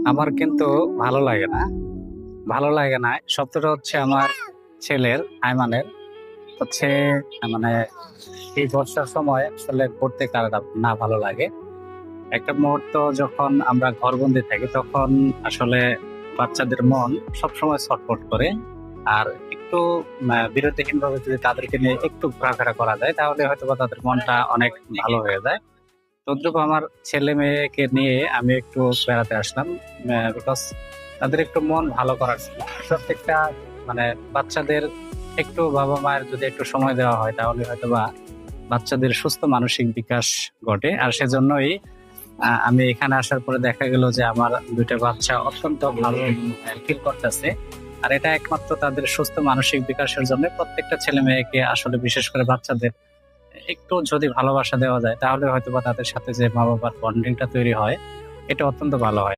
আমার কিন্তু ভালো লাগে না। ভালো লাগে না শব্দটা হচ্ছে আমার ছেলের, আয়মানের। হচ্ছে মানে এই বর্ষার সময় আসলে পড়তে কার না ভালো লাগে। একটা মুহূর্ত যখন আমরা ঘরবন্দি থাকি তখন আসলে বাচ্চাদের মন সবসময় ছটফট করে। আর একটু বিরতিহীন ভাবে যদি তাদেরকে নিয়ে একটু ঘোরাফেরা করা যায় তাহলে হয়তো বা তাদের মনটা অনেক ভালো হয়ে যায়। তদ্রুপ আমার ছেলে মেয়েকে নিয়ে আমি একটু বেড়াতে আসলাম, বিকজ তাদের একটু মন ভালো করার ছিল। প্রত্যেকটা বাচ্চাদের একটু বাবা মায়ের যদি একটু সময় দেওয়া হয় তাহলে হয়তো বা বাচ্চাদের সুস্থ মানসিক বিকাশ ঘটে। আর সেজন্যই আমি এখানে আসার পরে দেখা গেল যে আমার দুইটা বাচ্চা অত্যন্ত ভালো ফিল করতেছে। আর এটা একমাত্র তাদের সুস্থ মানসিক বিকাশের জন্য প্রত্যেকটা ছেলে মেয়েকে আসলে, বিশেষ করে বাচ্চাদের একটু যদি ভালোবাসা দেওয়া যায় তাহলে হয়তো বা তাদের সাথে যে মা বাবার বন্ডিংটা তৈরি হয় এটা অত্যন্ত ভালো হয়।